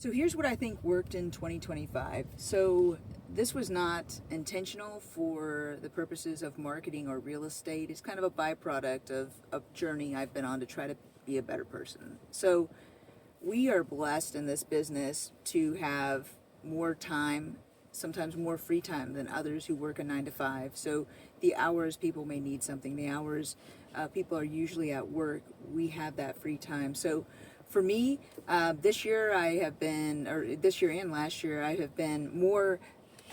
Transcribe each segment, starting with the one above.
So here's what I think worked in 2025. So this was not intentional for the purposes of marketing or real estate. It's kind of a byproduct of a journey I've been on to try to be a better person. So we are blessed in this business to have more time, sometimes more free time than others who work a 9 to 5. So the hours people may need something, the hours people are usually at work, we have that free time. So for me, this year I have been, or this year and last year, I have been more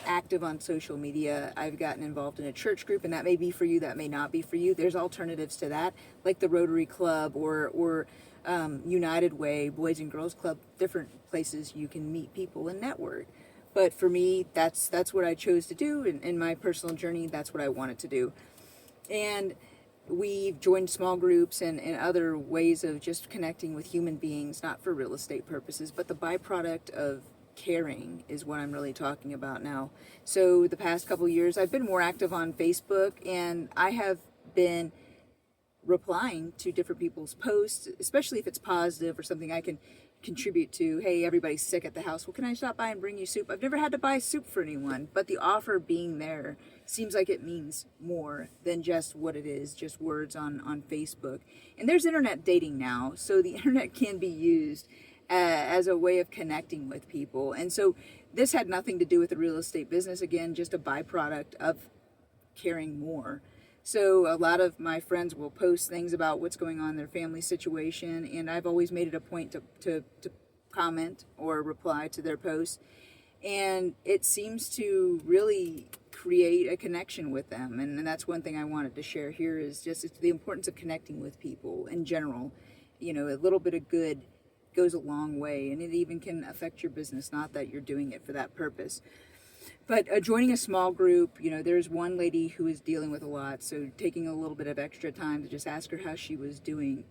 active on social media. I've gotten involved in a church group, and that may be for you, that may not be for you. There's alternatives to that, like the Rotary Club or United Way, Boys and Girls Club, different places you can meet people and network. But for me, that's what I chose to do in my personal journey. That's what I wanted to do. And we've joined small groups and other ways of just connecting with human beings, not for real estate purposes, but the byproduct of caring is what I'm really talking about now. So the past couple years, I've been more active on Facebook, and I have been replying to different people's posts, especially if it's positive or something I can contribute to. Hey, everybody's sick at the house. Well, can I stop by and bring you soup? I've never had to buy soup for anyone, but the offer being there seems like it means more than just what it is, just words on Facebook. And there's internet dating now, so the internet can be used as a way of connecting with people. And so this had nothing to do with the real estate business. Again, just a byproduct of caring more. So a lot of my friends will post things about what's going on in their family situation, and I've always made it a point to comment or reply to their posts. And it seems to really create a connection with them. And that's one thing I wanted to share here is just the importance of connecting with people in general. You know, a little bit of good goes a long way, and it even can affect your business, not that you're doing it for that purpose. But joining a small group, you know, there's one lady who is dealing with a lot, so taking a little bit of extra time to just ask her how she was doing.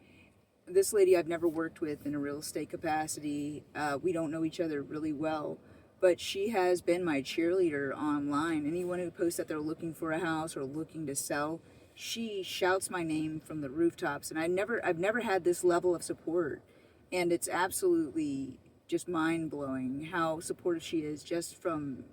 This lady I've never worked with in a real estate capacity. We don't know each other really well, but she has been my cheerleader online. Anyone who posts that they're looking for a house or looking to sell, she shouts my name from the rooftops, and I've never had this level of support, and it's absolutely just mind-blowing how supportive she is just from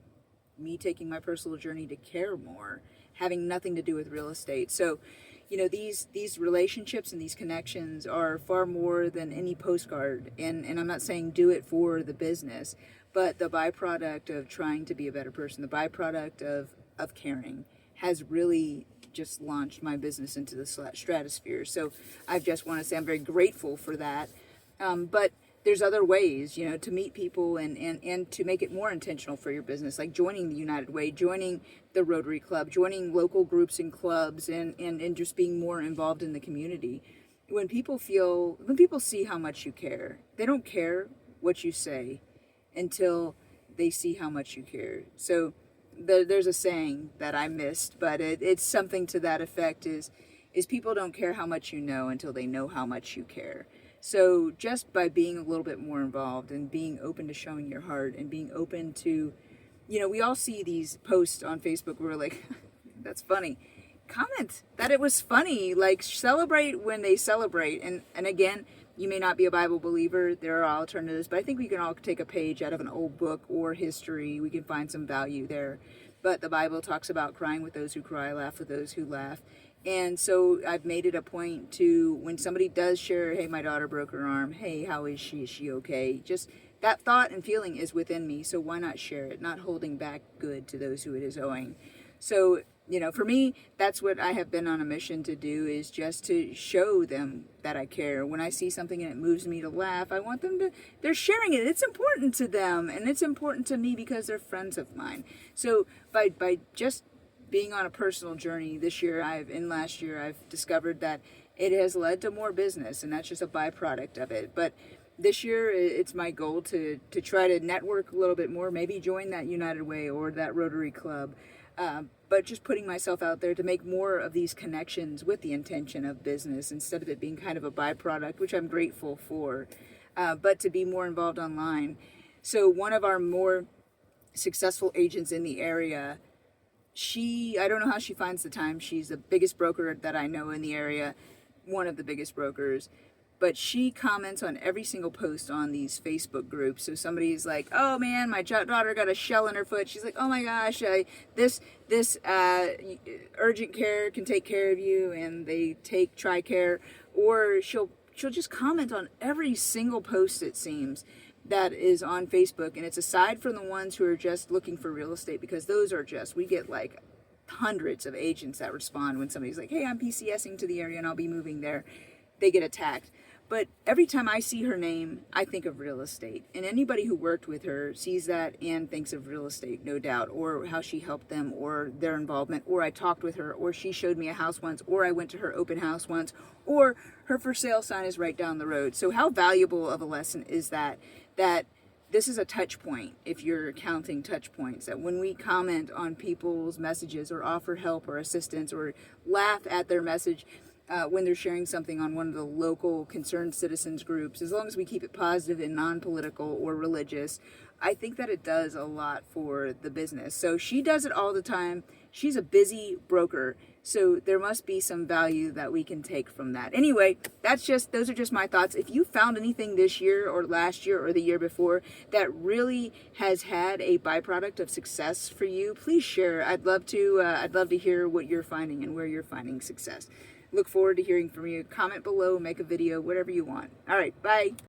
me taking my personal journey to care more, having nothing to do with real estate. So, you know, these relationships and these connections are far more than any postcard. And I'm not saying do it for the business, but the byproduct of trying to be a better person, the byproduct of caring has really just launched my business into the stratosphere. So I just want to say I'm very grateful for that. But there's other ways, you know, to meet people and to make it more intentional for your business, like joining the United Way, joining the Rotary Club, joining local groups and clubs, and just being more involved in the community. When people see how much you care, they don't care what you say until they see how much you care. So there's a saying that I missed, but it's something to that effect is people don't care how much you know until they know how much you care. So just by being a little bit more involved and being open to showing your heart and being open to, you know, we all see these posts on Facebook where we're like, that's funny. Comment that it was funny. Like, celebrate when they celebrate. And again, you may not be a Bible believer. There are alternatives, but I think we can all take a page out of an old book or history. We can find some value there. But the Bible talks about crying with those who cry, laugh with those who laugh. And so I've made it a point to, when somebody does share, hey, my daughter broke her arm, hey, how is she? Is she okay? Just that thought and feeling is within me, so why not share it? Not holding back good to those who it is owing. So, you know, for me, that's what I have been on a mission to do, is just to show them that I care. When I see something and it moves me to laugh, I want them to, they're sharing it. It's important to them, and it's important to me because they're friends of mine. So by just being on a personal journey this year, last year, I've discovered that it has led to more business, and that's just a byproduct of it. But this year, it's my goal to try to network a little bit more, maybe join that United Way or that Rotary Club, but just putting myself out there to make more of these connections with the intention of business instead of it being kind of a byproduct, which I'm grateful for, but to be more involved online. So one of our more successful agents in the area, I don't know how she finds the time. She's the biggest broker that I know in the area, one of the biggest brokers. but she comments on every single post on these Facebook groups. So somebody's like, "Oh man, my daughter got a shell in her foot." She's like, "Oh my gosh, this urgent care can take care of you," and they take TRICARE. Or she'll just comment on every single post, it seems, that is on Facebook, and it's aside from the ones who are just looking for real estate, because those are just, we get like hundreds of agents that respond when somebody's like, "Hey, I'm PCSing to the area and I'll be moving there." They get attacked. But every time I see her name, I think of real estate. And anybody who worked with her sees that and thinks of real estate, no doubt, or how she helped them, or their involvement, or I talked with her, or she showed me a house once, or I went to her open house once, or her for sale sign is right down the road. So how valuable of a lesson is that this is a touch point, if you're counting touch points, that when we comment on people's messages or offer help or assistance or laugh at their message, when they're sharing something on one of the local concerned citizens groups, as long as we keep it positive and non-political or religious, I think that it does a lot for the business. So she does it all the time. She's a busy broker, so there must be some value that we can take from that. Anyway, those are just my thoughts. If you found anything this year or last year or the year before that really has had a byproduct of success for you, please share. I'd love to hear what you're finding and where you're finding success. Look forward to hearing from you. Comment below, make a video, whatever you want. All right, bye.